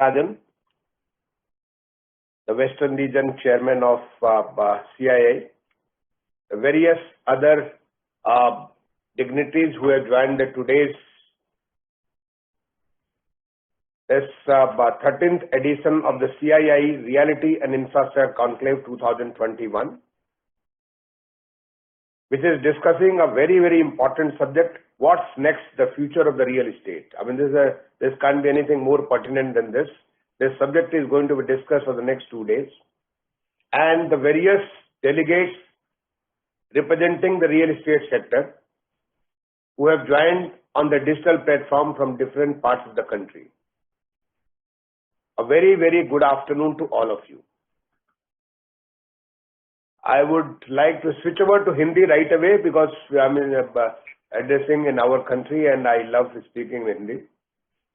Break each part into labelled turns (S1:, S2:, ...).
S1: Rajan, the Western Region Chairman of CII, various other dignitaries who have joined today's this 13th edition of the CII Realty and Infrastructure Conclave 2021, which is discussing a very, very important subject: what's next, the future of the real estate. I mean, this can't be anything more pertinent than this. This subject is going to be discussed for the next 2 days, and the various delegates representing the real estate sector who have joined on the digital platform from different parts of the country. A very, very good afternoon to all of you. I would like to switch over to Hindi right away because I'm addressing in our country and I love speaking Hindi.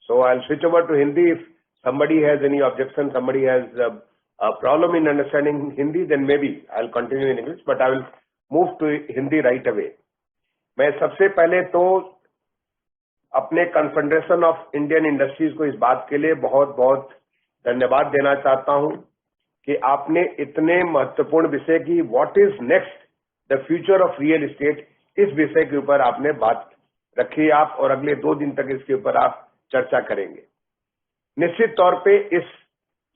S1: So I'll switch over to Hindi. If somebody has any objection, somebody has a problem in understanding Hindi, then maybe I'll continue in English, but I will move to Hindi right away. मैं सबसे पहले तो अपने confederation of Indian industries को इस बात के लिए बहुत बहुत धन्यवाद देना चाहता हूं कि आपने इतने महत्वपूर्ण विषय की what is next the future of real estate, इस विषय के ऊपर आपने बात रखी आप, और अगले 2 दिन तक इसके ऊपर आप चर्चा करेंगे। निश्चित तौर पे इस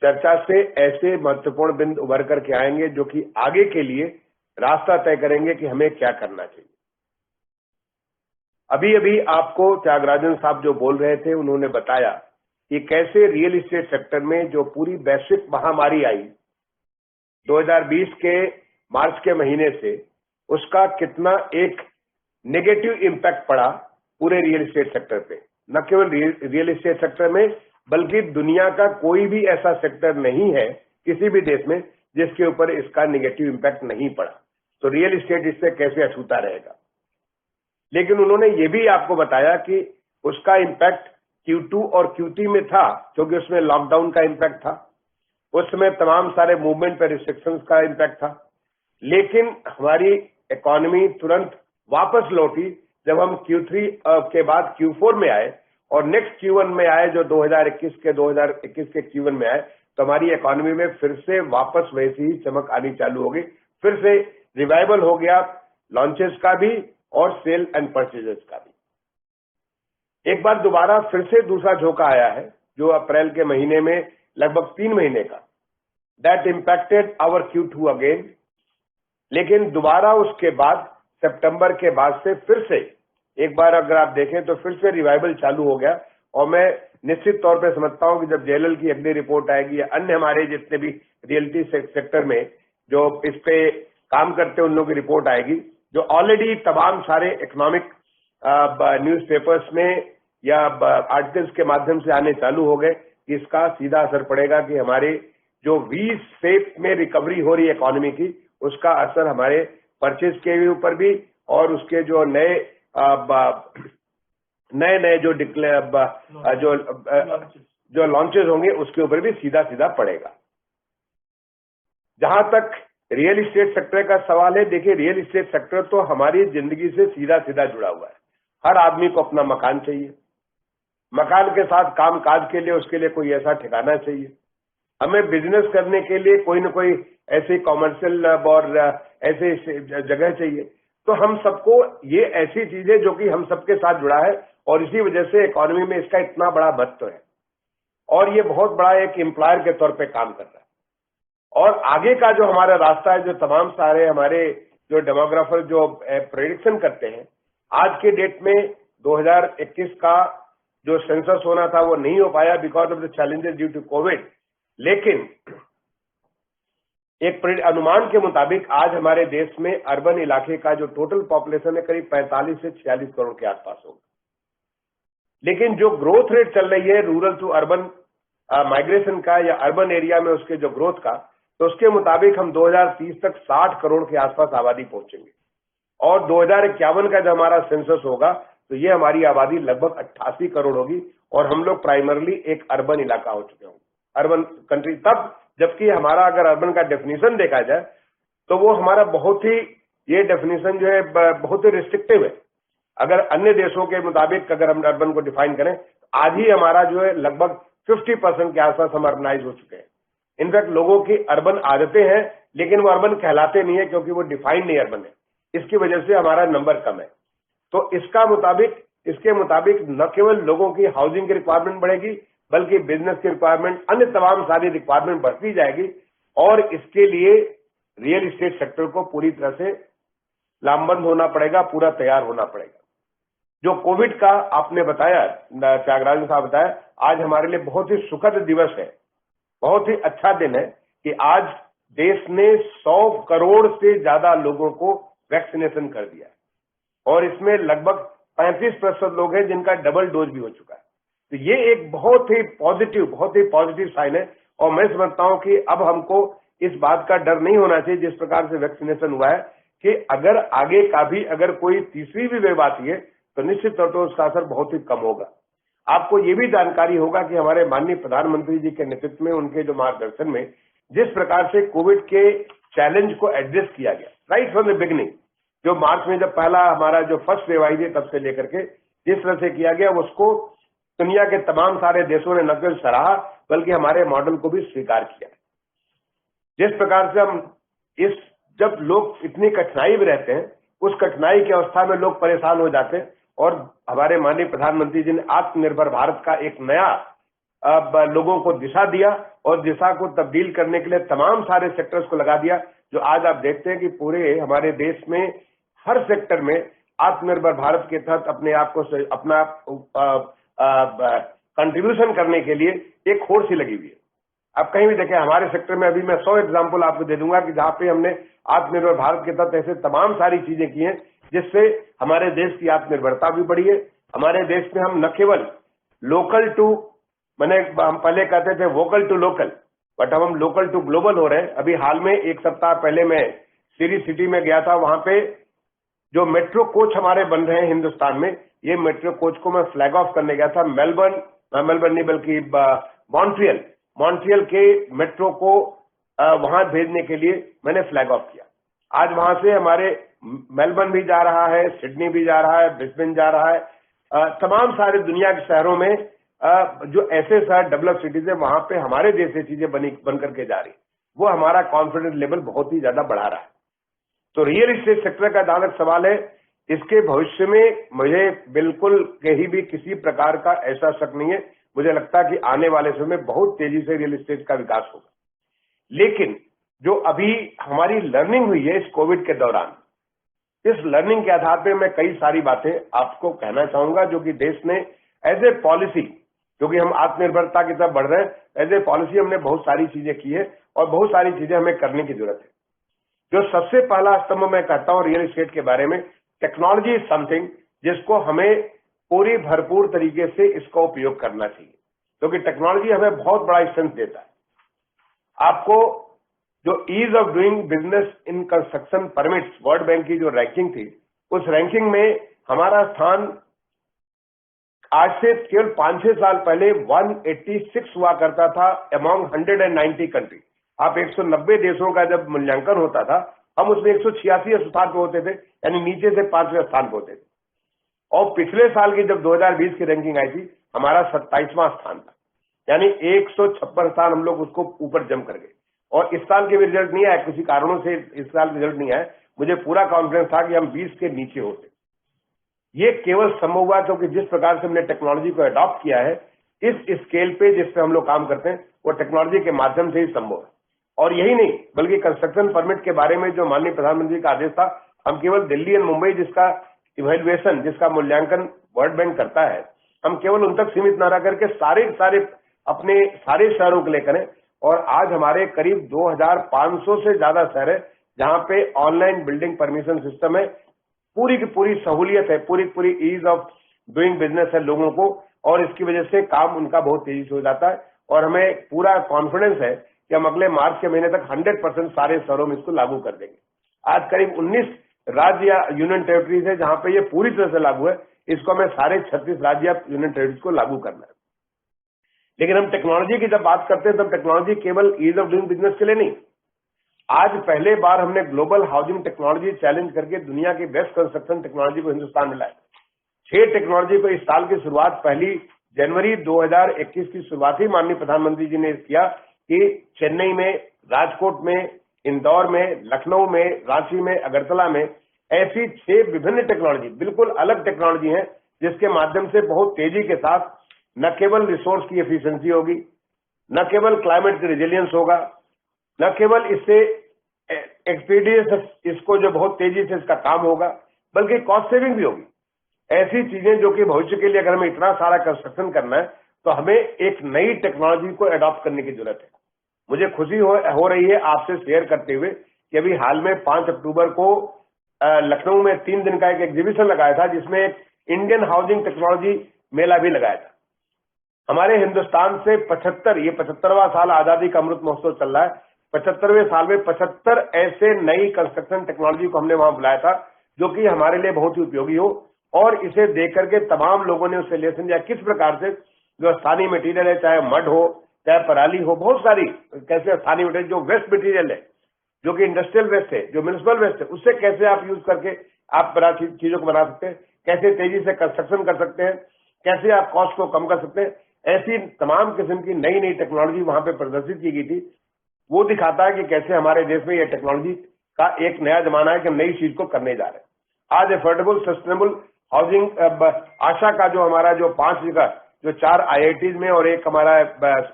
S1: चर्चा से ऐसे महत्वपूर्ण बिंदु उभर करके आएंगे जो कि आगे के लिए रास्ता तय करेंगे कि हमें क्या करना चाहिए। अभी अभी आपको त्यागराजन साहब जो बोल रहे थे, उन्होंने बताया कि कैसे रियल एस्टेट सेक्टर में जो पूरी वैश्विक महामारी आई 2020 के मार्च के महीने से, उसका कितना एक नेगेटिव इम्पैक्ट पड़ा पूरे रियल एस्टेट सेक्टर पे। न केवल रियल एस्टेट सेक्टर में, बल्कि दुनिया का कोई भी ऐसा सेक्टर नहीं है किसी भी देश में जिसके ऊपर इसका नेगेटिव इम्पैक्ट नहीं पड़ा। तो रियल एस्टेट इससे कैसे अछूता रहेगा। लेकिन उन्होंने ये भी आपको बताया कि उसका इम्पैक्ट Q2 और Q3 में था, क्योंकि उसमें लॉकडाउन का इम्पैक्ट था, उस समय तमाम सारे मूवमेंट पर रिस्ट्रिक्शंस का इम्पैक्ट था। लेकिन हमारी इकोनॉमी तुरंत वापस लौटी जब हम Q3 के बाद Q4 में आए और नेक्स्ट Q1 में आए, जो 2021 के Q1 में आए, तो हमारी इकोनॉमी में फिर से वापस वैसी ही चमक आनी चालू हो गई। फिर से रिवाइवल हो गया लॉन्चेस का भी और सेल एंड परचेजेस का भी। एक बार दोबारा फिर से दूसरा झोंका आया है जो अप्रैल के महीने में लगभग 3 महीने का, that impacted our Q2 again. लेकिन दोबारा उसके बाद सितंबर के बाद से फिर से एक बार अगर आप देखें तो फिर से रिवाइवल चालू हो गया। और मैं निश्चित तौर पे समझता हूं कि जब JLL की अगली रिपोर्ट आएगी या अन्य हमारे जितने भी रियल्टी सेक्टर में जो इस पे काम करते हैं उन लोगों की रिपोर्ट आएगी, जो ऑलरेडी तमाम सारे इकोनॉमिक न्यूज़पेपर्स में या आर्टिकल्स के माध्यम से आने चालू हो गए, कि इसका सीधा असर पड़ेगा कि हमारे जो वी शेप में रिकवरी हो रही है इकोनॉमी की, उसका असर हमारे परचेज के ऊपर भी और उसके जो नए जो लॉन्चेस होंगे उसके ऊपर भी सीधा सीधा पड़ेगा। जहां तक रियल एस्टेट सेक्टर का सवाल है, देखिए रियल एस्टेट सेक्टर तो हमारी जिंदगी से सीधा सीधा जुड़ा हुआ है। हर आदमी को अपना मकान चाहिए, मकान के साथ काम काज के लिए उसके लिए कोई ऐसा ठिकाना चाहिए। हमें बिजनेस करने के लिए कोई न कोई ऐसी कॉमर्शियल और ऐसे जगह चाहिए। तो हम सबको ये ऐसी चीजें जो कि हम सबके साथ जुड़ा है और इसी वजह से इकोनॉमी में इसका इतना बड़ा महत्व है और ये बहुत बड़ा एक एम्प्लॉयर के तौर पे काम कर रहा है। और आगे का जो हमारा रास्ता है, जो तमाम सारे हमारे जो डेमोग्राफर जो प्रेडिक्शन करते हैं, आज के डेट में 2021 का जो सेंसस होना था वो नहीं हो पाया because of the challenges due to Covid. लेकिन एक अनुमान के मुताबिक आज हमारे देश में अर्बन इलाके का जो टोटल पॉपुलेशन है करीब 45 से 46 करोड़ के आसपास होगा। लेकिन जो ग्रोथ रेट चल रही है रूरल टू अर्बन माइग्रेशन का या अर्बन एरिया में उसके जो ग्रोथ का, तो उसके मुताबिक हम 2030 तक 60 करोड़ के आसपास आबादी पहुंचेंगे और 2051 का जो हमारा सेंसस होगा तो ये हमारी आबादी लगभग 88 करोड़ होगी और हम लोग प्राइमरली एक अर्बन इलाका हो चुके होंगे, अर्बन कंट्री। तब जबकि हमारा अगर अर्बन का डेफिनेशन देखा जाए तो वो हमारा बहुत ही, ये डेफिनेशन जो है बहुत ही रिस्ट्रिक्टिव है। अगर अन्य देशों के मुताबिक अगर हम अर्बन को डिफाइन करें, आज ही हमारा जो है लगभग 50% के आसपास हम अर्बनाइज हो चुके हैं। इनफैक्ट लोगों की अर्बन आदतें हैं, लेकिन वो अर्बन कहलाते नहीं है क्योंकि वो डिफाइंड नहीं अर्बन है। इसकी वजह से हमारा नंबर कम है। तो इसके मुताबिक न केवल लोगों की हाउसिंग की रिक्वायरमेंट बढ़ेगी, बल्कि बिजनेस की रिक्वायरमेंट, अन्य तमाम सारी रिक्वायरमेंट बढ़ती जाएगी। और इसके लिए रियल एस्टेट सेक्टर को पूरी तरह से लामबंद होना पड़ेगा, पूरा तैयार होना पड़ेगा। जो कोविड का आपने बताया, त्यागराजन साहब बताया, आज हमारे लिए बहुत ही सुखद दिवस है, बहुत ही अच्छा दिन है कि आज देश ने 100 करोड़ से ज्यादा लोगों को वैक्सीनेशन कर दिया है और इसमें लगभग 35% लोग हैं जिनका डबल डोज भी हो चुका है। तो ये एक बहुत ही पॉजिटिव साइन है। और मैं समझता हूं कि अब हमको इस बात का डर नहीं होना चाहिए, जिस प्रकार से वैक्सीनेशन हुआ है, कि अगर आगे का भी अगर कोई तीसरी भी वेव आती है तो निश्चित तौर पर उसका असर बहुत ही कम होगा। आपको ये भी जानकारी होगा कि हमारे माननीय प्रधानमंत्री जी के नेतृत्व में, उनके जो मार्गदर्शन में जिस प्रकार से कोविड के चैलेंज को एड्रेस किया गया राइट फ्रॉम द बिगिनिंग, जो मार्च में जब पहला हमारा जो फर्स्ट वेव आई थी तब से लेकर के जिस तरह से किया गया, उसको दुनिया के तमाम सारे देशों ने न केवल सराहा बल्कि हमारे मॉडल को भी स्वीकार किया। जिस प्रकार से हम जब लोग इतनी कठिनाई में रहते हैं, उस कठिनाई की अवस्था में लोग परेशान हो जाते हैं और हमारे माननीय प्रधानमंत्री जी ने आत्मनिर्भर भारत का एक नया लोगों को दिशा दिया और दिशा को तब्दील करने के लिए तमाम सारे सेक्टर्स को लगा दिया। जो आज आप देखते हैं कि पूरे हमारे देश में हर सेक्टर में आत्मनिर्भर भारत के तहत अपने आप को अपना कंट्रीब्यूशन करने के लिए एक होड़ सी लगी हुई है। आप कहीं भी देखें हमारे सेक्टर में, अभी मैं 100 एग्जाम्पल आपको दे दूंगा कि जहां पे हमने आत्मनिर्भर भारत के तहत ऐसे तमाम सारी चीजें की हैं जिससे हमारे देश की आत्मनिर्भरता भी बढ़ी है। हमारे देश में हम न केवल लोकल टू, हम पहले कहते थे वोकल टू लोकल, बट अब हम लोकल टू ग्लोबल हो रहे हैं। अभी हाल में एक सप्ताह पहले मैं सीरी सिटी में गया था, वहां पे जो मेट्रो कोच हमारे बन रहे हैं हिंदुस्तान में, ये मेट्रो कोच को मैं फ्लैग ऑफ करने गया था। मेलबर्न नहीं बल्कि मॉन्ट्रियल के मेट्रो को वहां भेजने के लिए मैंने फ्लैग ऑफ किया। आज वहां से हमारे मेलबर्न भी जा रहा है, सिडनी भी जा रहा है, ब्रिस्बेन जा रहा है, तमाम सारे दुनिया के शहरों में जो ऐसे शहर डेवलप सिटीज है वहां पे हमारे देश से चीजें बन करके जा रही, वो हमारा कॉन्फिडेंस लेवल बहुत ही ज्यादा बढ़ा रहा है। तो रियल एस्टेट सेक्टर का जहां तक सवाल है, इसके भविष्य में मुझे बिल्कुल कहीं भी किसी प्रकार का ऐसा शक नहीं है। मुझे लगता है कि आने वाले समय में बहुत तेजी से रियल एस्टेट का विकास होगा। लेकिन जो अभी हमारी लर्निंग हुई है इस कोविड के दौरान, इस लर्निंग के आधार पर मैं कई सारी बातें आपको कहना चाहूंगा जो कि देश ने एज ए पॉलिसी, क्योंकि हम आत्मनिर्भरता की तरफ बढ़ रहे हैं, एज ए पॉलिसी हमने बहुत सारी चीजें की है और बहुत सारी चीजें हमें करने की जरूरत है। जो सबसे पहला स्तंभ मैं कहता हूं रियल एस्टेट के बारे में, टेक्नोलॉजी इज समथिंग जिसको हमें पूरी भरपूर तरीके से इसका उपयोग करना चाहिए, क्योंकि टेक्नोलॉजी हमें बहुत बड़ा स्ट्रेंथ देता है। आपको जो ease of doing business in construction permits, world bank की जो रैंकिंग थी, उस रैंकिंग में हमारा स्थान आज से केवल 5-6 साल पहले 186 हुआ करता था अमॉन्ग 190 कंट्री। आप 190 देशों का जब मूल्यांकन होता था, हम उसमें 186 स्थान पे होते थे, यानी नीचे से 5वें स्थान पे होते थे। और पिछले साल की जब 2020 की रैंकिंग आई थी, हमारा 27वां स्थान था, यानी 156 स्थान हम लोग उसको ऊपर जंप कर गए। और इस साल के भी रिजल्ट नहीं आए, किसी कारणों से इस साल रिजल्ट नहीं आए। मुझे पूरा कॉन्फिडेंस था कि हम 20 के नीचे होते। ये केवल संभव हुआ क्योंकि जिस प्रकार से हमने टेक्नोलॉजी को अडॉप्ट किया है, इस स्केल पे जिस पे हम लोग काम करते हैं, वो टेक्नोलॉजी के माध्यम से ही संभव है। और यही नहीं, बल्कि कंस्ट्रक्शन परमिट के बारे में जो माननीय प्रधानमंत्री का आदेश था, हम केवल दिल्ली एंड मुंबई जिसका इवैल्यूएशन, जिसका मूल्यांकन वर्ल्ड बैंक करता है, हम केवल उन तक सीमित न रह करके सारे अपने सारे शहरों को लेकर, और आज हमारे करीब 2500 से ज्यादा शहर है जहां पे ऑनलाइन बिल्डिंग परमिशन सिस्टम है। पूरी की पूरी सहूलियत है, पूरी ईज ऑफ डूइंग बिजनेस है लोगों को, और इसकी वजह से काम उनका बहुत तेजी से हो जाता है। और हमें पूरा कॉन्फिडेंस है कि हम अगले मार्च के महीने तक 100% सारे शहरों में इसको लागू कर देंगे। आज करीब 19 राज्य या यूनियन टेरिटरीज है जहां पे ये पूरी तरह से लागू है। इसको हमें सारे 36 राज्य या यूनियन टेरिटरीज को लागू करना है। लेकिन हम टेक्नोलॉजी की जब बात करते हैं तब टेक्नोलॉजी केवल ईज ऑफ डूइंग बिजनेस के लिए नहीं, आज पहले बार हमने ग्लोबल हाउसिंग टेक्नोलॉजी चैलेंज करके दुनिया की बेस्ट कंस्ट्रक्शन टेक्नोलॉजी को हिंदुस्तान में लाया। 6 टेक्नोलॉजी को इस साल की शुरुआत पहली जनवरी 2021 की शुरुआत ही माननीय प्रधानमंत्री जी ने किया कि चेन्नई में, राजकोट में, इंदौर में, लखनऊ में, रांची में, अगरतला में ऐसी 6 विभिन्न टेक्नोलॉजी, बिल्कुल अलग टेक्नोलॉजी है, जिसके माध्यम से बहुत तेजी के साथ न केवल रिसोर्स की एफिशिएंसी होगी, न केवल क्लाइमेट की रेजिलियंस होगा, न केवल इससे एक्सपीडियस इसको जो बहुत तेजी से इसका काम होगा, बल्कि कॉस्ट सेविंग भी होगी। ऐसी चीजें जो कि भविष्य के लिए अगर हमें इतना सारा कंस्ट्रक्शन करना है तो हमें एक नई टेक्नोलॉजी को अडॉप्ट करने की जरूरत है। मुझे खुशी हो रही है आपसे शेयर करते हुए कि अभी हाल में 5 अक्टूबर को लखनऊ में 3 दिन का एक एग्जीबिशन लगाया था, जिसमें एक इंडियन हाउसिंग टेक्नोलॉजी मेला भी लगाया था। हमारे हिंदुस्तान से 75, ये 75वां साल आजादी का अमृत महोत्सव चल रहा है, 75वें साल में 75 ऐसे नई कंस्ट्रक्शन टेक्नोलॉजी को हमने वहां बुलाया था जो कि हमारे लिए बहुत ही उपयोगी हो, और इसे देख करके तमाम लोगों ने उससे लेसन लिया किस प्रकार से जो स्थानीय मटेरियल है, चाहे मड हो, चाहे पराली हो, बहुत सारी कैसे स्थानीय मटेरियल जो वेस्ट मटेरियल है, जो कि इंडस्ट्रियल वेस्ट है, जो म्युनिसिपल वेस्ट है, उससे कैसे आप यूज करके आप चीजों को बना सकते हैं, कैसे तेजी से कंस्ट्रक्शन कर सकते हैं, कैसे आप कॉस्ट को कम कर सकते हैं। ऐसी तमाम किस्म की नई नई टेक्नोलॉजी वहां पे प्रदर्शित की गई थी। वो दिखाता है कि कैसे हमारे देश में ये टेक्नोलॉजी का एक नया जमाना है कि हम नई चीज को करने जा रहे हैं। आज अफोर्डेबल सस्टेनेबल हाउसिंग आशा का जो हमारा जो 5 जगह, जो 4 IITs में और एक हमारा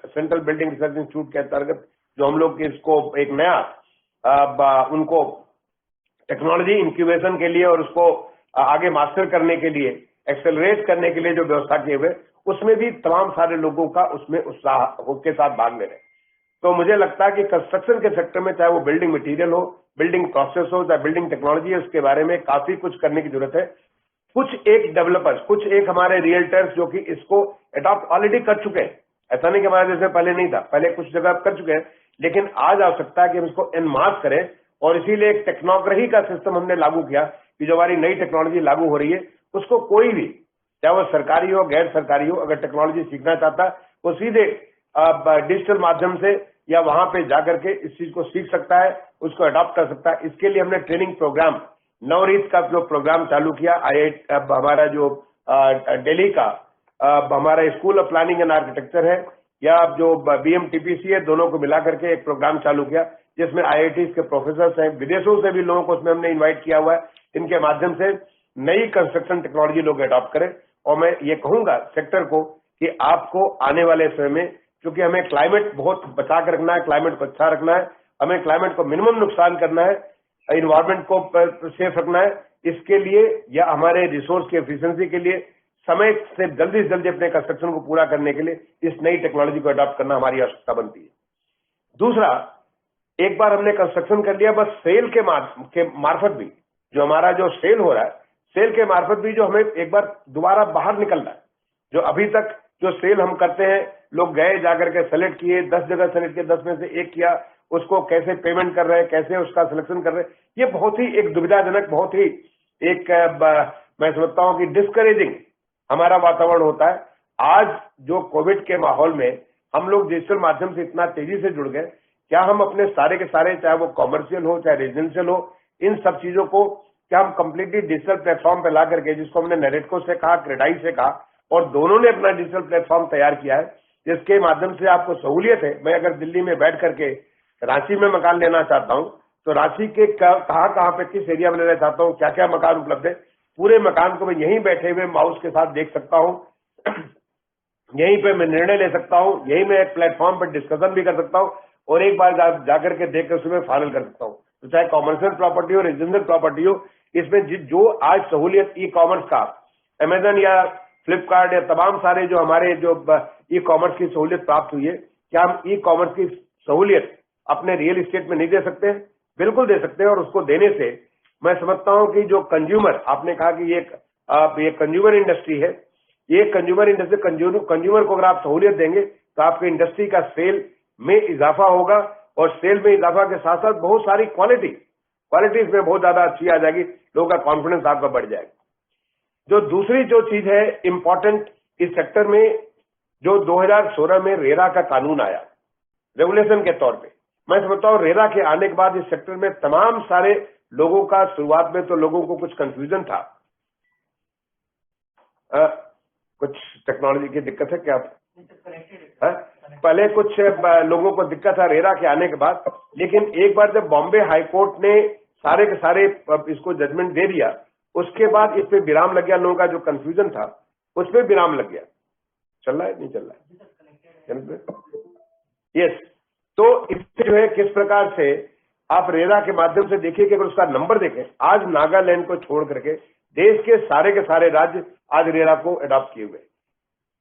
S1: सेंट्रल बिल्डिंग रिसर्च इंस्टीट्यूट के अंतर्गत जो हम लोग इसको एक नया उनको टेक्नोलॉजी इंक्यूबेशन के लिए और उसको आगे मास्टर करने के लिए, एक्सेलरेट करने के लिए जो व्यवस्था किए हुए, उसमें भी तमाम सारे लोगों का उसमें उत्साह के साथ भाग ले रहे हैं। तो मुझे लगता है कि कंस्ट्रक्शन के सेक्टर में, चाहे वो बिल्डिंग मटेरियल हो, बिल्डिंग प्रोसेस हो, चाहे बिल्डिंग टेक्नोलॉजी है, उसके बारे में काफी कुछ करने की जरूरत है। कुछ एक डेवलपर्स, कुछ एक हमारे रियल्टर्स जो कि इसको अडॉप्ट ऑलरेडी कर चुके हैं, ऐसा नहीं कि हमारे देश में पहले नहीं था, पहले कुछ जगह कर चुके हैं, लेकिन आज आवश्यकता है कि हम इसको एनमास करें, और इसीलिए एक टेक्नोग्राफी का सिस्टम हमने लागू किया कि जो हमारी नई टेक्नोलॉजी लागू हो रही है, उसको कोई भी, चाहे वो सरकारी हो, गैर सरकारी हो, अगर टेक्नोलॉजी सीखना चाहता है वो सीधे डिजिटल माध्यम से या वहां पे जाकर के इस चीज को सीख सकता है, उसको अडॉप्ट कर सकता है। इसके लिए हमने ट्रेनिंग प्रोग्राम, नवरीत का जो प्रोग्राम चालू किया, हमारा जो दिल्ली का हमारा school of planning and architecture है, या जो BMTPC है, दोनों को मिला करके एक प्रोग्राम चालू किया, जिसमें IITs के प्रोफेसर हैं, विदेशों से भी लोगों को उसमें हमने इन्वाइट किया हुआ है। इनके माध्यम से नई कंस्ट्रक्शन टेक्नोलॉजी लोग अडॉप्ट करें। और मैं ये कहूंगा सेक्टर को कि आपको आने वाले समय में, क्योंकि हमें क्लाइमेट बहुत बचा कर रखना है, क्लाइमेट को अच्छा रखना है, हमें क्लाइमेट को मिनिमम नुकसान करना है, इन्वायरमेंट को सेफ रखना है, इसके लिए या हमारे रिसोर्स की एफिशिएंसी के लिए समय से जल्दी अपने कंस्ट्रक्शन को पूरा करने के लिए इस नई टेक्नोलॉजी को अडॉप्ट करना हमारी आवश्यकता बनती है। दूसरा, एक बार हमने कंस्ट्रक्शन कर लिया, बस सेल के मार्फत भी, जो हमारा जो सेल हो रहा है, सेल के मार्फत भी जो हमें एक बार दोबारा बाहर निकलना है। जो अभी तक जो सेल हम करते हैं, लोग गए जाकर के सेलेक्ट किए, 10 जगह सेलेक्ट किए, 10 में से एक किया, उसको कैसे पेमेंट कर रहे हैं, कैसे उसका सिलेक्शन कर रहे हैं, ये बहुत ही एक दुविधाजनक, बहुत ही एक मैं समझता हूं कि डिस्करेजिंग हमारा वातावरण होता है। आज जो कोविड के माहौल में हम लोग डिजिटल माध्यम से इतना तेजी से जुड़ गए, क्या हम अपने सारे के सारे, चाहे वो कॉमर्शियल हो चाहे रेजिडेंशियल हो, इन सब चीजों को क्या हम कंप्लीटली डिजिटल प्लेटफॉर्म पे ला करके, जिसको हमने नेरेटको से कहा, क्रेडाई से कहा, और दोनों ने अपना डिजिटल प्लेटफॉर्म तैयार किया है, जिसके माध्यम से आपको सहूलियत है। मैं अगर दिल्ली में बैठ करके रांची में मकान लेना चाहता हूं, तो रांची के कहां पे किस एरिया में लेना चाहता हूं, क्या क्या मकान उपलब्ध है, पूरे मकान को मैं यहीं बैठे हुए माउस के साथ देख सकता हूं, यहीं पे मैं निर्णय ले सकता हूं, यहीं मैं एक प्लेटफॉर्म पर डिस्कशन भी कर सकता हूं, और एक बार जाकर के देख कर उसमें फाइनल कर सकता हूं। तो चाहे कॉमर्शियल प्रॉपर्टी हो, रेजिडेंशियल प्रॉपर्टी हो, इसमें जो आज सहूलियत ई कॉमर्स का, अमेजन या फ्लिपकार्ट या तमाम सारे जो हमारे जो ई कॉमर्स की सहूलियत प्राप्त हुई है, क्या हम ई कॉमर्स की सहूलियत अपने रियल एस्टेट में नहीं दे सकते? बिल्कुल दे सकते हैं। और उसको देने से मैं समझता हूं कि जो कंज्यूमर, आपने कहा कि ये कंज्यूमर इंडस्ट्री है, ये कंज्यूमर इंडस्ट्री, कंज्यूमर को अगर आप सहूलियत देंगे तो आपके इंडस्ट्री का सेल में इजाफा होगा, और सेल में इजाफा के साथ साथ बहुत सारी क्वालिटी इसमें बहुत ज्यादा अच्छी आ जाएगी, लोगों का कॉन्फिडेंस आपका बढ़ जाएगा। जो दूसरी जो चीज है इंपॉर्टेंट इस सेक्टर में, जो 2016 में रेरा का कानून आया रेगुलेशन के तौर पे, मैं समझता हूं रेरा के आने के बाद इस सेक्टर में तमाम सारे लोगों का, शुरुआत में तो लोगों को कुछ कंफ्यूजन था, कुछ टेक्नोलॉजी की दिक्कत है क्या? है? पहले कुछ लोगों को दिक्कत है रेरा के आने के बाद, लेकिन एक बार जब बॉम्बे हाई कोर्ट ने सारे के सारे इसको जजमेंट दे दिया, उसके बाद इस पे विराम लग गया। लोगों का जो कंफ्यूजन था उस पे विराम लग गया। चल रहा है नहीं चल रहा है? यस। तो इससे जो है किस प्रकार से आप रेरा के माध्यम से देखिए कि अगर उसका नंबर देखें, आज नागालैंड को छोड़ करके देश के सारे राज्य आज रेरा को अडॉप्ट किए हुए।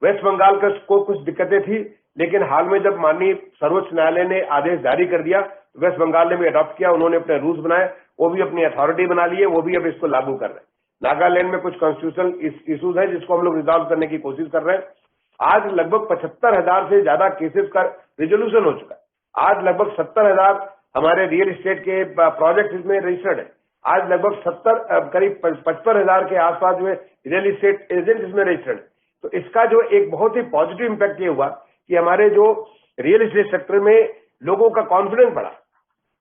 S1: वेस्ट बंगाल को कुछ दिक्कतें थी, लेकिन हाल में जब माननीय सर्वोच्च न्यायालय ने आदेश जारी कर दिया, वेस्ट बंगाल ने भी अडॉप्ट किया। उन्होंने अपने रूल्स बनाए, वो भी अपनी अथॉरिटी बना लिए, वो भी अब इसको लागू कर रहे हैं। नागालैंड में कुछ कॉन्स्टिट्यूशनल इश्यूज है जिसको हम लोग रिजॉल्व करने की कोशिश कर रहे हैं। आज लगभग 75,000 से ज्यादा केसेस का रिजोल्यूशन हो चुका है। आज लगभग 70,000 हमारे रियल एस्टेट के प्रोजेक्ट इसमें रजिस्टर्ड है। आज लगभग करीब 55,000 के आसपास जो है रियल एस्टेट एजेंट इसमें रजिस्टर्ड है। तो इसका जो एक बहुत ही पॉजिटिव इंपैक्ट ये हुआ कि हमारे जो रियल एस्टेट सेक्टर में लोगों का कॉन्फिडेंस बढ़ा।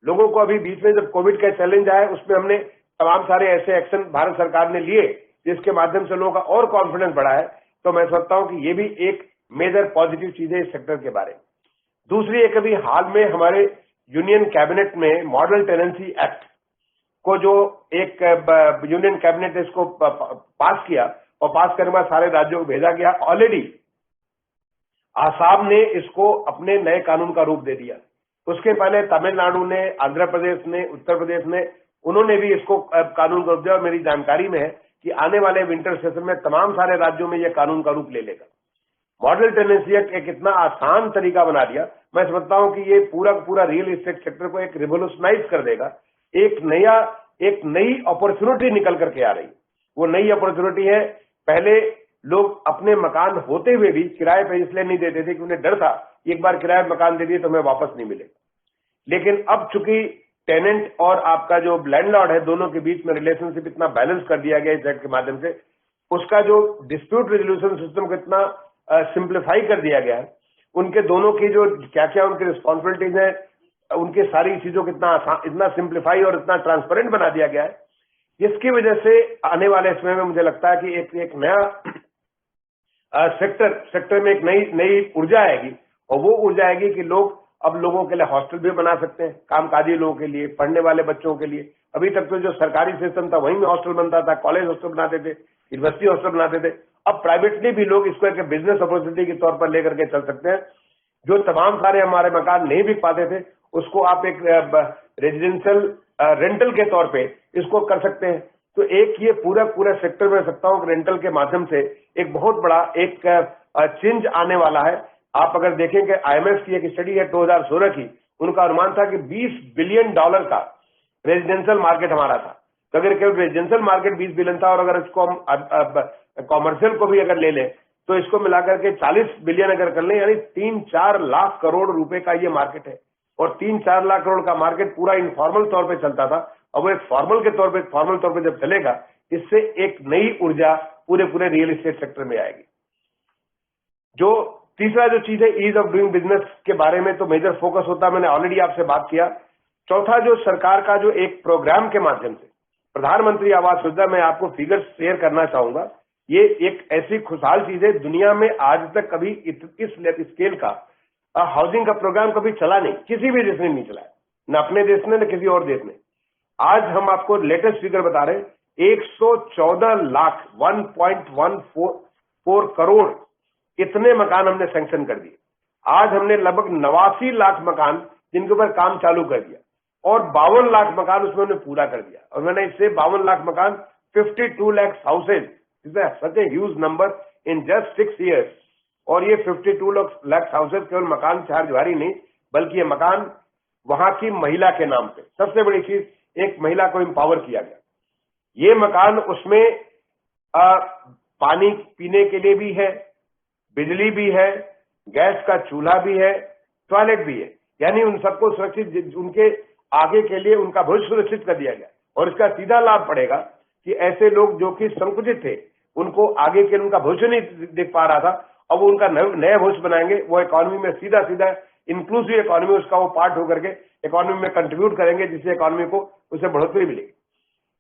S1: लोगों को अभी बीच में जब कोविड का चैलेंज आया, उसमें हमने तमाम सारे ऐसे एक्शन भारत सरकार ने लिए जिसके माध्यम से लोगों का और कॉन्फिडेंस बढ़ा है। तो मैं समझता हूं कि ये भी एक मेजर पॉजिटिव चीज है इस सेक्टर के बारे में। दूसरी एक अभी हाल में हमारे यूनियन कैबिनेट में मॉडल टेनेंसी एक्ट को जो एक यूनियन कैबिनेट ने इसको पास किया और पास करने के बाद सारे राज्यों को भेजा गया। ऑलरेडी आसाम ने इसको अपने नए कानून का रूप दे दिया। उसके पहले तमिलनाडु ने, आंध्र प्रदेश ने, उत्तर प्रदेश ने, उन्होंने भी इसको कानून का रूप दिया। मेरी जानकारी में है कि आने वाले विंटर सेशन में तमाम सारे राज्यों में यह कानून का रूप ले लेगा। मॉडल टेनेंसी एक इतना आसान तरीका बना दिया, मैं समझता हूं कि ये पूरा रियल एस्टेट सेक्टर को एक रिवोल्यूशनाइज कर देगा। एक नई अपॉर्चुनिटी निकल करके आ रही। वो नई अपॉर्चुनिटी है, पहले लोग अपने मकान होते हुए भी किराए पे इसलिए नहीं देते थे कि उन्हें डर था एक बार किराए मकान दे दिए तो हमें वापस नहीं मिलेगा। लेकिन अब चूंकि टेनेंट और आपका जो लैंडलॉर्ड है, दोनों के बीच में रिलेशनशिप इतना बैलेंस कर दिया गया इस एक्ट के माध्यम से, उसका जो डिस्प्यूट रेजोल्यूशन सिस्टम को इतना सिंप्लीफाई कर दिया गया है। उनके दोनों की जो क्या क्या उनकी रिस्पॉन्सिबिलिटीज है, उनकी सारी चीजों को इतना सिंप्लीफाई और इतना ट्रांसपेरेंट बना दिया गया है, जिसकी वजह से आने वाले समय में मुझे लगता है कि एक नया सेक्टर में एक नई ऊर्जा आएगी। और वो ऊर्जा आएगी कि लोग अब लोगों के लिए हॉस्टल भी बना सकते हैं, कामकाजी लोगों के लिए, पढ़ने वाले बच्चों के लिए। अभी तक तो जो सरकारी सिस्टम था वहीं में हॉस्टल बनता था, कॉलेज हॉस्टल बनाते थे, यूनिवर्सिटी हॉस्टल बनाते थे। अब प्राइवेटली भी लोग इसको एक बिजनेस अपॉर्चुनिटी के तौर पर लेकर के चल सकते हैं। जो तमाम सारे हमारे मकान नहीं बिक पाते थे उसको आप एक रेजिडेंशियल रेंटल के तौर पे इसको कर सकते हैं। तो एक ये पूरा सेक्टर में सकता हूं कि रेंटल के माध्यम से एक बहुत बड़ा एक चेंज आने वाला है। आप अगर देखें कि आईएमएफ की एक स्टडी है 2016 की, उनका अनुमान था कि $20 बिलियन का रेजिडेंशियल मार्केट हमारा था। तो अगर केवल रेजिडेंशियल मार्केट 20 बिलियन था और अगर इसको हम कॉमर्शियल को भी अगर ले लें तो इसको मिलाकर के 40 बिलियन अगर कर लें, यानी 3-4 लाख करोड़ रुपए का ये मार्केट है। और 3-4 लाख करोड़ का मार्केट पूरा इनफॉर्मल तौर पे चलता था, अब वो एक फॉर्मल तौर पे जब चलेगा, इससे एक नई ऊर्जा पूरे रियल एस्टेट सेक्टर में आएगी। जो तीसरा जो चीज है ईज ऑफ डूइंग बिजनेस के बारे में तो मेजर फोकस होता है, मैंने ऑलरेडी आपसे बात किया। चौथा जो सरकार का जो एक प्रोग्राम के माध्यम से प्रधानमंत्री आवास योजना, मैं आपको फिगर्स शेयर करना चाहूंगा। ये एक ऐसी खुशहाल चीज है, दुनिया में आज तक कभी इस स्केल का हाउसिंग का प्रोग्राम कभी चला नहीं, किसी भी देश ने नहीं चलाया, न अपने देश में न किसी और देश में। आज हम आपको लेटेस्ट फिगर बता रहे हैं, 114 लाख 1.14 करोड़ इतने मकान हमने सैंक्शन कर दिए। आज हमने लगभग 89 लाख मकान जिनके ऊपर काम चालू कर दिया और 52 लाख मकान उसमें हमने पूरा कर दिया। और मैंने इससे 52 लाख मकान 52 lakh houses, such a huge number in just 6 years। और ये 52 लाख हाउसेज केवल मकान चारदीवारी नहीं, बल्कि ये मकान वहां की महिला के नाम पे। सबसे बड़ी चीज, एक महिला को एम्पावर किया गया। ये मकान उसमें पानी पीने के लिए भी है, बिजली भी है, गैस का चूल्हा भी है, टॉयलेट भी है, यानी उन सबको सुरक्षित, उनके आगे के लिए उनका भविष्य सुरक्षित कर दिया गया। और इसका सीधा लाभ पड़ेगा कि ऐसे लोग जो कि संकुचित थे, उनको आगे के उनका भविष्य नहीं दिख पा रहा था, अब वो उनका नया भविष्य बनाएंगे। वो इकोनॉमी में सीधा इंक्लूसिव इकोनॉमी उसका वो पार्ट होकर के इकोनॉमी में कंट्रीब्यूट करेंगे, जिससे इकोनॉमी को उसे बढ़ोतरी मिलेगी।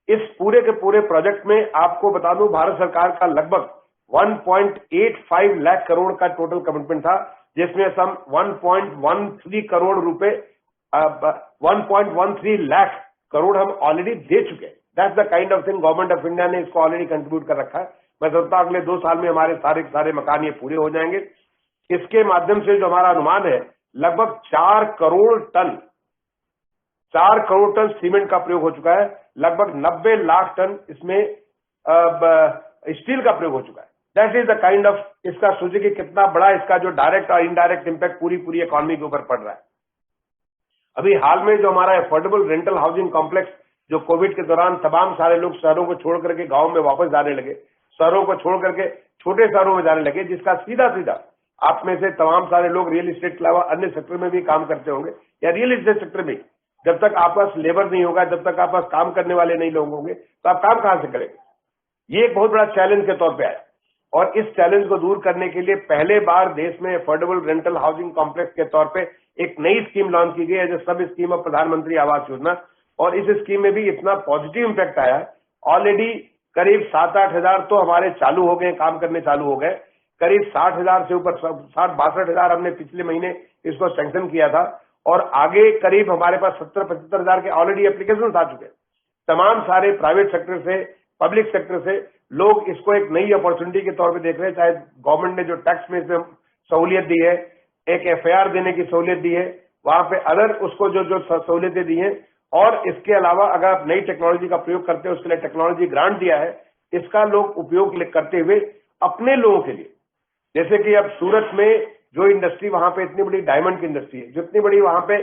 S1: इस पूरे के पूरे प्रोजेक्ट में आपको बता दूं, भारत सरकार का लगभग 1.85 लाख करोड़ का टोटल कमिटमेंट था, जिसमें सम 1.13 करोड़ रुपए 1.13 लाख करोड़ हम ऑलरेडी दे चुके हैं। That's the kind of thing government of India ने इसको ऑलरेडी कंट्रीब्यूट कर रखा है। मैं समझता हूं अगले 2 साल में हमारे सारे मकान ये पूरे हो जाएंगे। इसके माध्यम से जो हमारा अनुमान है, लगभग 4 करोड़ टन सीमेंट का प्रयोग हो चुका है, लगभग 90 लाख टन इसमें स्टील का प्रयोग हो चुका है। That is the kind of, इसका सोचिए कि कितना बड़ा इसका जो डायरेक्ट और इनडायरेक्ट इंपैक्ट पूरी इकोनॉमी के ऊपर पड़ रहा है। अभी हाल में जो हमारा अफोर्डेबल रेंटल हाउसिंग कॉम्प्लेक्स, जो कोविड के दौरान तमाम सारे लोग शहरों को छोड़ करके गांव में वापस जाने लगे, शहरों को छोड़ करके छोटे शहरों में जाने लगे, जिसका सीधा आप में से तमाम सारे लोग रियल एस्टेट के अलावा अन्य सेक्टर में भी काम करते होंगे, या रियल एस्टेट सेक्टर में जब तक आप पास लेबर नहीं होगा, जब तक आप पास काम करने वाले नहीं लोग होंगे, तो आप काम कहां से करेंगे? ये एक बहुत बड़ा चैलेंज के तौर पे आया, और इस चैलेंज को दूर करने के लिए पहले बार देश में अफोर्डेबल रेंटल हाउसिंग कॉम्प्लेक्स के तौर पे एक नई स्कीम लॉन्च की गई है, जो सब स्कीम ऑफ प्रधानमंत्री आवास योजना। और इस स्कीम में भी इतना पॉजिटिव इंपैक्ट आया है, ऑलरेडी करीब 7-8 हजार तो हमारे चालू हो गए, काम करने चालू हो गए। करीब 60,000 से ऊपर 60-62 हजार हमने पिछले महीने इसको सैंक्शन किया था, और आगे करीब हमारे पास 70-75 हजार के ऑलरेडी एप्लीकेशन आ चुके हैं। तमाम सारे प्राइवेट सेक्टर से, पब्लिक सेक्टर से लोग इसको एक नई अपॉर्चुनिटी के तौर पे देख रहे हैं। चाहे गवर्नमेंट ने जो टैक्स में इसमें सहूलियत दी है, एक एफआईआर देने की सहूलियत दी है, वहां पे अदर उसको जो सहूलियतें दी हैं, और इसके अलावा अगर आप नई टेक्नोलॉजी का प्रयोग करते हैं, उसके लिए टेक्नोलॉजी ग्रांट दिया है, इसका लोग उपयोग करते हुए अपने लोगों के लिए, जैसे कि अब सूरत में जो इंडस्ट्री, वहां पे इतनी बड़ी डायमंड की इंडस्ट्री है, जितनी बड़ी वहां पे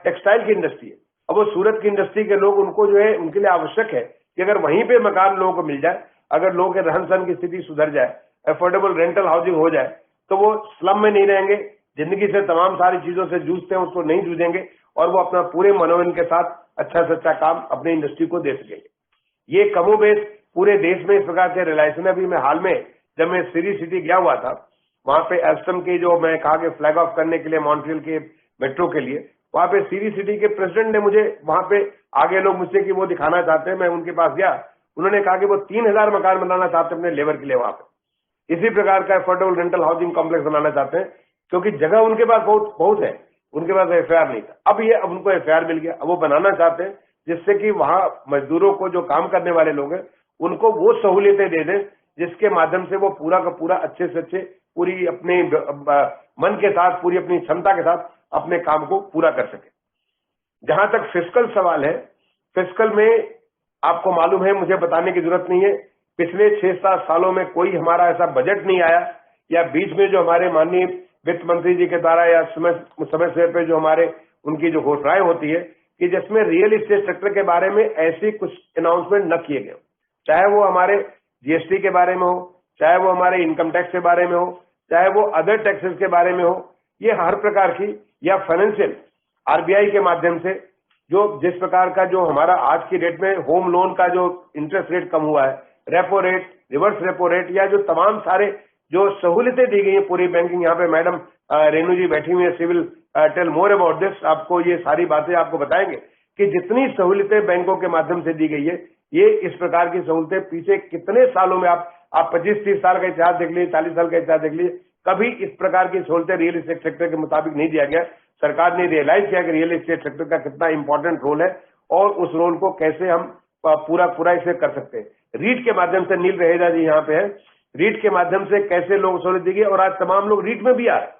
S1: टेक्सटाइल की इंडस्ट्री है, अब वो सूरत की इंडस्ट्री के लोग, उनको जो है उनके लिए आवश्यक है कि अगर वहीं पे मकान लोगों को मिल जाए, अगर लोगों के रहन सहन की स्थिति सुधर जाए, अफोर्डेबल रेंटल हाउसिंग हो जाए, तो वो स्लम में नहीं रहेंगे, जिंदगी से तमाम सारी चीजों से जूझते हैं उसको नहीं जूझेंगे, और वो अपना पूरे मनोरंजन के साथ अच्छा से अच्छा काम अपनी इंडस्ट्री को दे सकेंगे। ये कमोबेश पूरे देश में इस प्रकार से रिलायंस ने भी, मैं हाल में जब मैं सीरी सिटी गया हुआ था, वहां पे एस्टम के जो मैं कहा कि फ्लैग ऑफ करने के लिए मॉन्ट्रियल के मेट्रो के लिए, वहां पे सीरी सिटी के प्रेसिडेंट ने मुझे, वहां पे आगे लोग मुझसे कि वो दिखाना चाहते हैं, मैं उनके पास गया, उन्होंने कहा कि वो 3000 मकान बनाना चाहते हैं अपने लेबर के लिए वहां पे। इसी प्रकार का अफोर्डेबल रेंटल हाउसिंग कॉम्प्लेक्स बनाना चाहते हैं, क्योंकि जगह उनके पास बहुत है, उनके पास एफआईआर नहीं था। अब उनको एफआईआर मिल गया, अब वो बनाना चाहते हैं जिससे कि वहां मजदूरों को, जो काम करने वाले लोग हैं, उनको वो सहूलियतें दे दें जिसके माध्यम से वो पूरा का पूरा अच्छे से अच्छे, पूरी अपने मन के साथ, पूरी अपनी क्षमता के साथ अपने काम को पूरा कर सके। जहां तक फिस्कल सवाल है, फिस्कल में आपको मालूम है, मुझे बताने की जरूरत नहीं है, पिछले 6-7 सालों में कोई हमारा ऐसा बजट नहीं आया, या बीच में जो हमारे माननीय वित्त मंत्री जी के द्वारा या समय पे जो हमारे उनकी जो घोषणाएं होती है कि जिसमें रियल एस्टेट सेक्टर के बारे में ऐसी कुछ अनाउंसमेंट न किए गए, चाहे वो हमारे जीएसटी के बारे में हो, चाहे वो हमारे इनकम टैक्स के बारे में हो, चाहे वो अदर टैक्सेस के बारे में हो, ये हर प्रकार की, या फाइनेंशियल आरबीआई के माध्यम से जो जिस प्रकार का जो हमारा आज की डेट में होम लोन का जो इंटरेस्ट रेट कम हुआ है, repo rate, reverse repo rate, या जो तमाम सारे जो सहूलियतें दी गई है पूरी बैंकिंग, यहाँ पे मैडम रेणु जी बैठी हुई है, civil tell more about this, आपको ये सारी बातें आपको बताएंगे कि जितनी सहूलियतें बैंकों के माध्यम से दी गई है, ये इस प्रकार की सहूलियतें पिछले कितने सालों में आप 25-30 साल का इतिहास देख लीजिए, 40 साल का इतिहास देख लीजिए, कभी इस प्रकार की सहूलियतें रियल एस्टेट सेक्टर के मुताबिक नहीं दिया गया। सरकार ने रियलाइज किया कि रियल एस्टेट सेक्टर का कितना इंपॉर्टेंट रोल है, और उस रोल को कैसे हम पूरा इसे कर सकते हैं। रीट के माध्यम से, नील रहेजा जी यहाँ पे है, रीट के माध्यम से कैसे लोग सहूलियत दी गई, और आज तमाम लोग रीट में भी आ रहे हैं।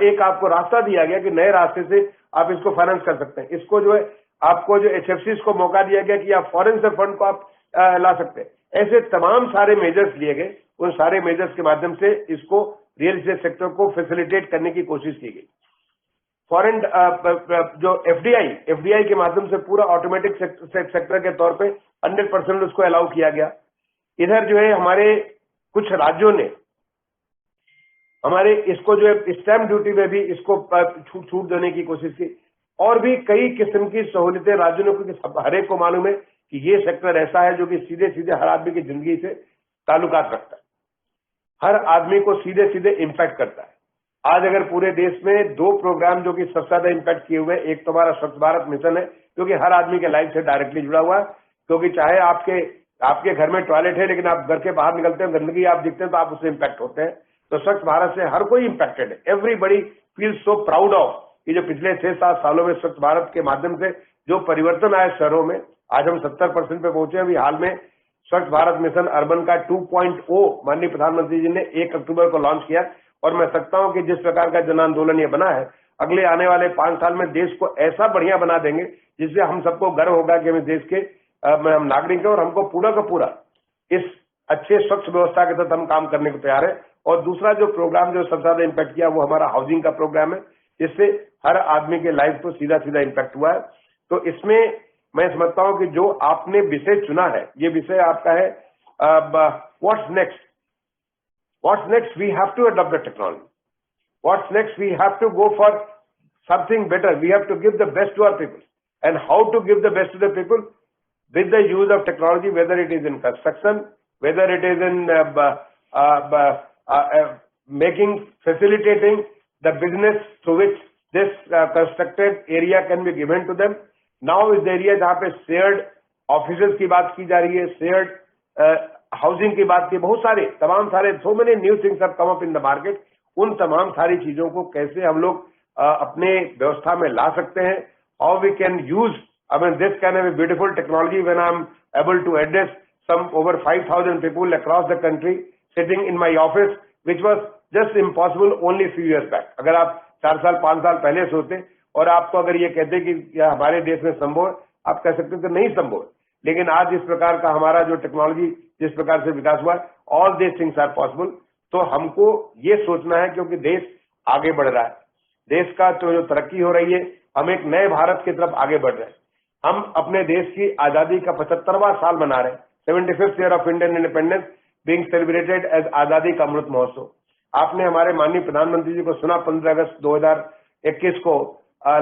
S1: एक आपको रास्ता दिया गया कि नए रास्ते से आप इसको फाइनेंस कर सकते हैं। इसको जो है आपको जो एचएफसी को मौका दिया गया कि आप फॉरेन से फंड को आप ला सकते हैं। ऐसे तमाम सारे मेजर्स लिए गए, उन सारे मेजर्स के माध्यम से इसको रियल एस्टेट सेक्टर को फैसिलिटेट करने की कोशिश की गई। फॉरेन जो एफडीआई के माध्यम से पूरा ऑटोमेटिक सेक्टर के तौर पे 100% उसको अलाउ किया गया। इधर जो है हमारे कुछ राज्यों ने हमारे इसको जो है स्टैंप ड्यूटी में भी इसको छूट देने की कोशिश की, और भी कई किस्म की सहूलियतें राज्यों ने, क्योंकि हर एक को मालूम है कि ये सेक्टर ऐसा है जो कि सीधे सीधे हर आदमी की जिंदगी से ताल्लुकात रखता है, हर आदमी को सीधे सीधे इम्पैक्ट करता है। आज अगर पूरे देश में 2 प्रोग्राम जो कि सबसे ज्यादा इम्पैक्ट किए हुए, एक तो हमारा स्वच्छ भारत मिशन है, जो कि हर आदमी के लाइफ से डायरेक्टली जुड़ा हुआ है, क्योंकि चाहे आपके आपके घर में टॉयलेट है लेकिन आप घर के बाहर निकलते हैं, गंदगी आप दिखते हैं तो आप उससे इम्पैक्ट होते हैं। तो स्वच्छ भारत से हर कोई इम्पैक्टेड है। Everybody feel so proud of कि जो पिछले 6-7 सालों में स्वच्छ भारत के माध्यम से जो परिवर्तन आए शहरों में, आज हम 70% पे पहुंचे। अभी हाल में स्वच्छ भारत मिशन अर्बन का 2.0 माननीय प्रधानमंत्री जी ने 1 अक्टूबर को लॉन्च किया। और मैं सकता हूं कि जिस प्रकार का जन आंदोलन ये बना है, अगले आने वाले 5 साल में देश को ऐसा बढ़िया बना देंगे जिससे हम सबको गर्व होगा कि हम देश के हम नागरिक हैं और हमको पूरा का पूरा इस अच्छे स्वच्छ व्यवस्था के तहत हम काम करने को तैयार है। और दूसरा जो प्रोग्राम जो सबसे ज्यादा इम्पैक्ट किया वो हमारा हाउसिंग का प्रोग्राम है, जिससे हर आदमी के लाइफ को सीधा सीधा इम्पैक्ट हुआ है। तो इसमें मैं समझता हूं कि जो आपने विषय चुना है, ये विषय आपका है what's next. What's next? We have to adopt the technology. What's next? We have to go for something better. We have to give the best to our people. And how to give the best to the people? With the use of technology, whether it is in construction, whether it is in facilitating the business through which this constructed area can be given to them. Now is the area जहाँ पे shared offices की बात की जा रही है, shared housing की बात की, बहुत सारे तमाम सारे so many new things have come up in the market. उन तमाम सारी चीजों को कैसे हम लोग अपने व्यवस्था में ला सकते हैं, how we can use this can have a beautiful technology when I am able to address some over 5,000 people across the country sitting in my office, which was just impossible only few years back. अगर आप 4 साल 5 साल पहले सोचते और आपको अगर ये कहते कि हमारे देश में संभव है, आप कह सकते थे नहीं संभव है। लेकिन आज इस प्रकार का हमारा जो टेक्नोलॉजी जिस प्रकार से विकास हुआ, all this things are possible. तो हमको ये सोचना है क्योंकि देश आगे बढ़ रहा है, देश का तो जो तरक्की हो रही है, हम एक नए भारत की तरफ आगे बढ़ रहे हैं। हम अपने देश की आजादी का 75वां साल मना रहे हैं, 75th year of Indian independence being celebrated as आजादी का अमृत महोत्सव। आपने हमारे माननीय प्रधानमंत्री जी को सुना 15 अगस्त 2021 को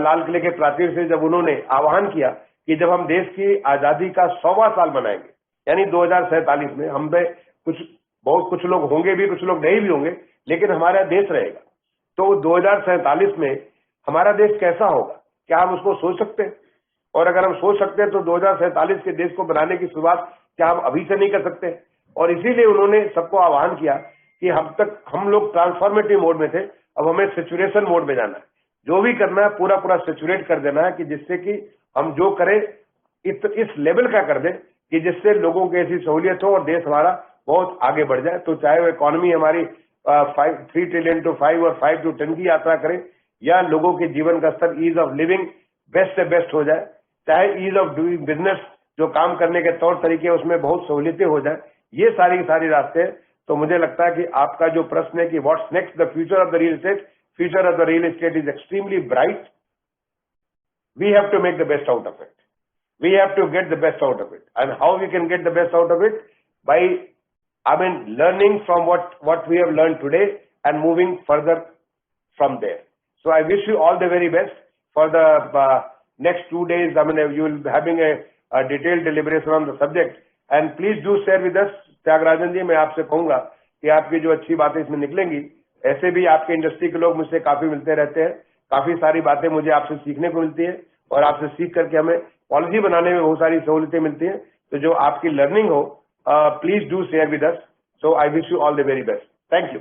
S1: लाल किले के प्राचीर से जब उन्होंने आह्वान किया कि जब हम देश की आजादी का 100वां साल मनाएंगे, यानी 2047 में, हम पे कुछ लोग होंगे भी, कुछ लोग नहीं भी होंगे, लेकिन हमारा देश रहेगा। तो 2047 में हमारा देश कैसा होगा, क्या हम उसको सोच सकते हैं? और अगर हम सोच सकते हैं तो 2047 के देश को बनाने की शुरुआत क्या हम अभी से नहीं कर सकते? और इसीलिए उन्होंने सबको आह्वान किया कि हम लोग ट्रांसफॉर्मेटिव मोड में थे, अब हमें सेचुरेशन मोड में जाना है। जो भी करना है पूरा पूरा सेचुरेट कर देना है कि जिससे कि हम जो करें इस लेवल का कर दें कि जिससे लोगों की ऐसी सहूलियत हो और देश हमारा बहुत आगे बढ़ जाए। तो चाहे वो इकोनॉमी हमारी 3 ट्रिलियन टू 5 और 5 to 10 की यात्रा करें, या लोगों के जीवन का स्तर, ईज ऑफ लिविंग बेस्ट से बेस्ट हो जाए, चाहे ईज ऑफ डूइंग बिजनेस, जो काम करने के तौर तरीके उसमें बहुत सहूलियतें हो जाए, ये सारी रास्ते हैं। तो मुझे लगता है कि आपका जो प्रश्न है कि what's next, the future of the real estate, future of the real estate is extremely bright. We have to make the best out of it. We have to get the best out of it. And how we can get the best out of it? By, learning from what we have learned today and moving further from there. So I wish you all the very best for the next 2 days. You will be having a detailed deliberation on the subject. And please do share with us. Thyagarajan ji, मैं आपसे कहूंगा कि आपकी जो अच्छी बातें इसमें निकलेंगी, ऐसे भी आपके इंडस्ट्री के लोग मुझसे काफी मिलते रहते हैं, काफी सारी बातें मुझे आपसे सीखने को मिलती है और आपसे सीख करके हमें पॉलिसी बनाने में बहुत सारी सहूलियतें मिलती हैं। तो जो आपकी लर्निंग हो, please do share with us. So I wish you all the very best. Thank you.